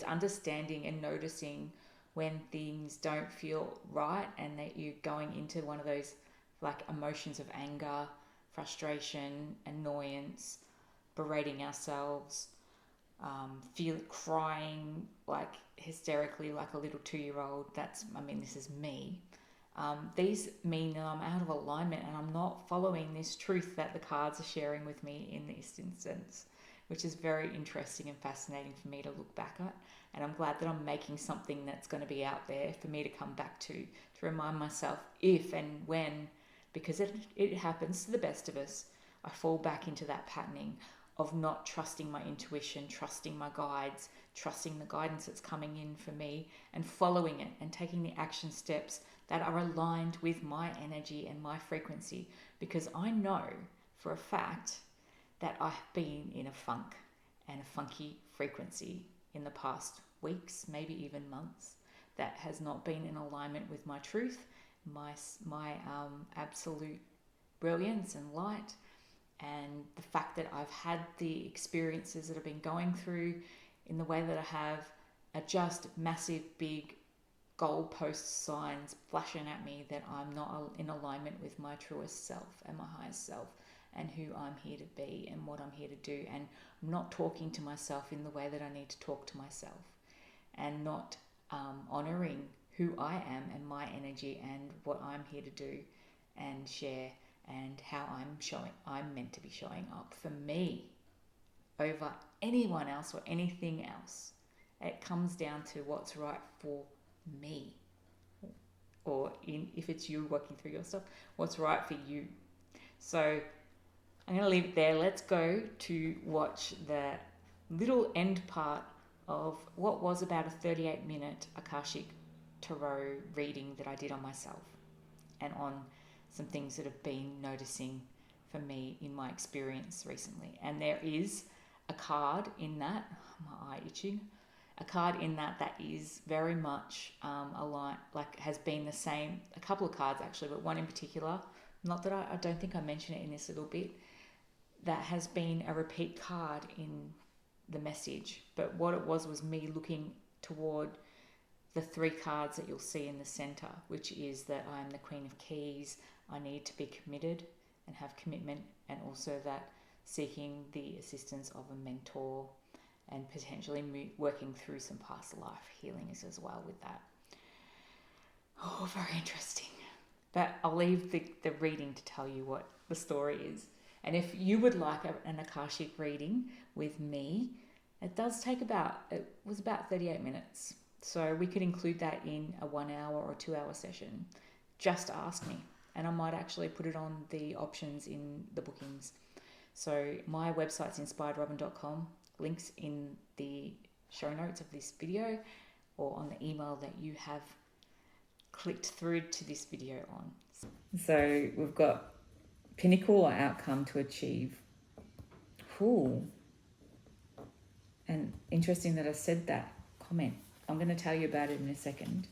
understanding and noticing when things don't feel right and that you're going into one of those like emotions of anger, frustration, annoyance, berating ourselves, crying like hysterically like a little 2-year-old. This is me. These mean that I'm out of alignment and I'm not following this truth that the cards are sharing with me in this instance, which is very interesting and fascinating for me to look back at. And I'm glad that I'm making something that's going to be out there for me to come back to remind myself if and when, because it happens to the best of us, I fall back into that patterning of not trusting my intuition, trusting my guides, trusting the guidance that's coming in for me and following it and taking the action steps that are aligned with my energy and my frequency, because I know for a fact that I've been in a funk and a funky frequency in the past weeks, maybe even months, that has not been in alignment with my truth, my absolute brilliance and light, and the fact that I've had the experiences that I've been going through in the way that I have are just massive, big goalpost signs flashing at me that I'm not in alignment with my truest self and my highest self and who I'm here to be and what I'm here to do. And I'm not talking to myself in the way that I need to talk to myself, and not honoring who I am and my energy and what I'm here to do and share, and how I'm meant to be showing up for me over anyone else or anything else. It comes down to what's right for me, or if it's you working through your stuff, what's right for you. So I'm going to leave it there. Let's go to watch the little end part of what was about a 38-minute Akashic Tarot reading that I did on myself and on some things that have been noticing for me in my experience recently. And there is a card in that, my eye itching, a card in that is very much aligned, like has been the same, a couple of cards actually, but one in particular, not that I don't think I mentioned it in this little bit, that has been a repeat card in the message. But what it was me looking toward the 3 cards that you'll see in the center, which is that I am the Queen of Keys, I need to be committed and have commitment, and also that seeking the assistance of a mentor and potentially working through some past life healings as well with that. Oh, very interesting. But I'll leave the reading to tell you what the story is. And if you would like an Akashic reading with me, it was about 38 minutes. So we could include that in a 1 hour or 2 hour session. Just ask me, and I might actually put it on the options in the bookings. So my website's inspiredrobyn.com. Links in the show notes of this video or on the email that you have clicked through to this video on. So we've got pinnacle or outcome to achieve. Cool. And interesting that I said that comment. I'm going to tell you about it in a second.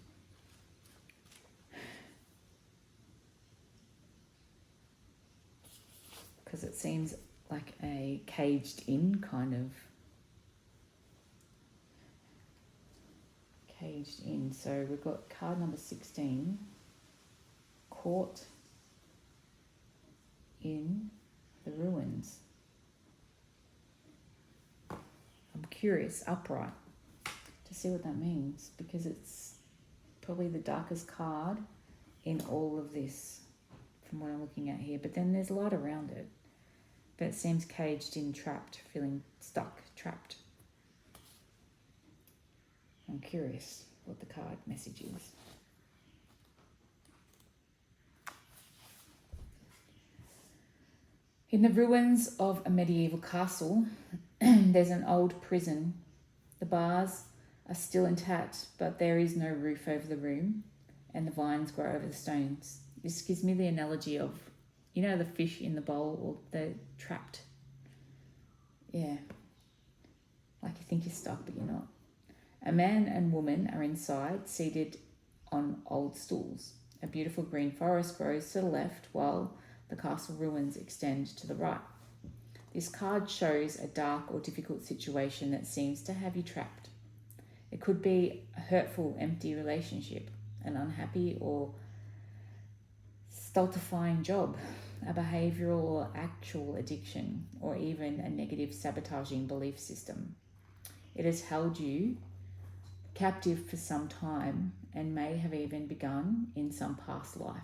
Because it seems like a caged in kind of. Caged in. So we've got card number 16. Caught in the ruins. I'm curious, upright, to see what that means, because it's probably the darkest card in all of this from what I'm looking at here. But then there's light around it. But it seems caged in, trapped, feeling stuck, trapped. I'm curious what the card message is. In the ruins of a medieval castle, there's an old prison. The bars are still intact, but there is no roof over the room, and the vines grow over the stones. This gives me the analogy of, you know, the fish in the bowl, or the trapped. Yeah. Like you think you're stuck, but you're not. A man and woman are inside, seated on old stools. A beautiful green forest grows to the left, while the castle ruins extend to the right. This card shows a dark or difficult situation that seems to have you trapped. It could be a hurtful, empty relationship, an unhappy or stultifying job, a behavioral or actual addiction, or even a negative sabotaging belief system. It has held you captive for some time and may have even begun in some past life.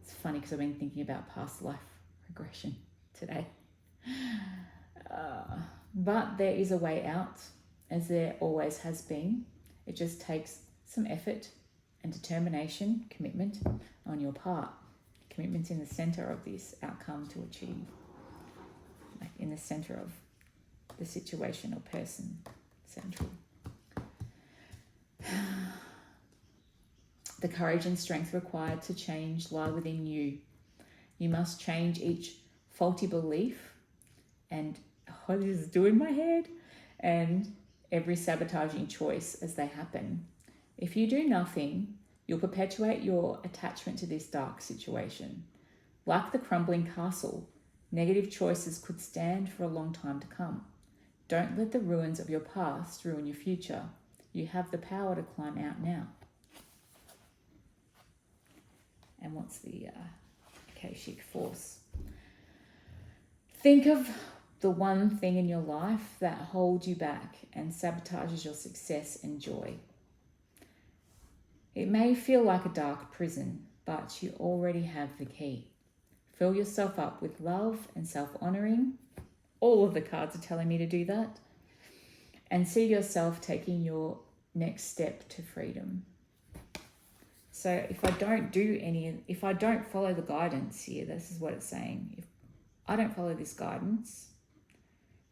It's funny because I've been thinking about past life regression today. But there is a way out, as there always has been. It just takes some effort and determination, commitment on your part. Commitment's in the center of this outcome to achieve, like in the center of the situation or person, central. The courage and strength required to change lie within you. You must change each faulty belief and, oh, this is doing my head, and every sabotaging choice as they happen. If you do nothing, you'll perpetuate your attachment to this dark situation. Like the crumbling castle, negative choices could stand for a long time to come. Don't let the ruins of your past ruin your future. You have the power to climb out now. And what's the Akashic force? Think of the one thing in your life that holds you back and sabotages your success and joy. It may feel like a dark prison, but you already have the key. Fill yourself up with love and self-honoring. All of the cards are telling me to do that. And see yourself taking your next step to freedom. So if I don't follow the guidance here, this is what it's saying. If I don't follow this guidance,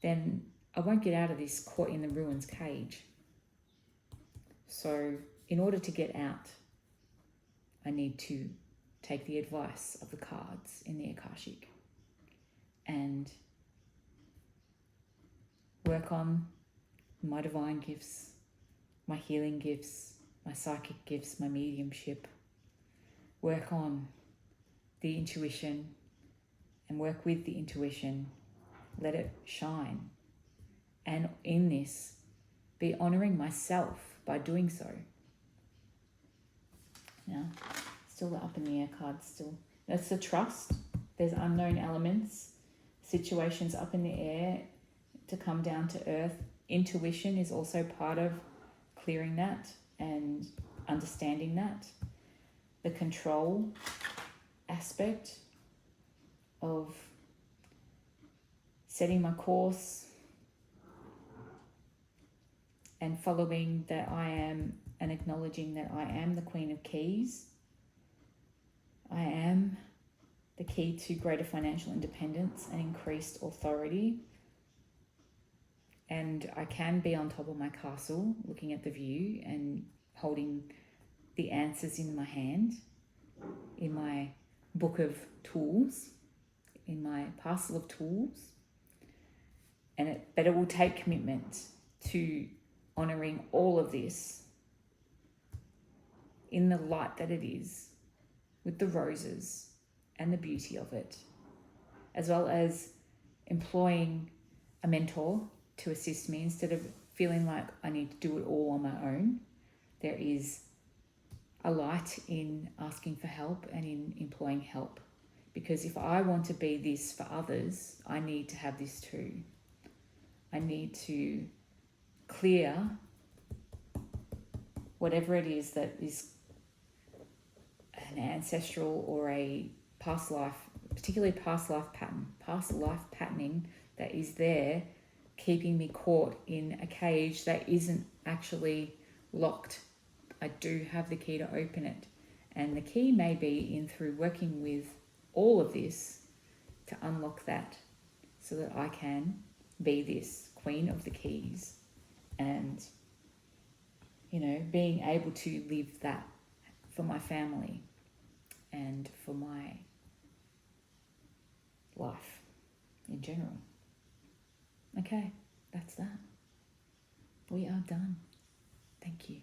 then I won't get out of this caught in the ruins cage. So in order to get out, I need to take the advice of the cards in the Akashic and work on my divine gifts, my healing gifts, my psychic gifts, my mediumship. Work on the intuition and work with the intuition. Let it shine. And in this, be honoring myself by doing so. Now, still the up in the air card still. That's the trust. There's unknown elements, situations up in the air to come down to earth. Intuition is also part of clearing that and understanding that. The control aspect of setting my course and following that I am, and acknowledging that I am the Queen of Keys. I am the key to greater financial independence and increased authority. And I can be on top of my castle, looking at the view and holding the answers in my hand, in my book of tools, in my parcel of tools. But it will take commitment to honouring all of this in the light that it is, with the roses and the beauty of it, as well as employing a mentor to assist me instead of feeling like I need to do it all on my own. There is a light in asking for help and in employing help, because if I want to be this for others, I need to have this too. I need to clear whatever it is that is an ancestral or a past life, particularly past life patterning that is there, keeping me caught in a cage that isn't actually locked. I do have the key to open it. And the key may be in through working with all of this to unlock that, so that I can be this Queen of the Keys and, being able to live that for my family and for my life in general. Okay, that's that. We are done. Thank you.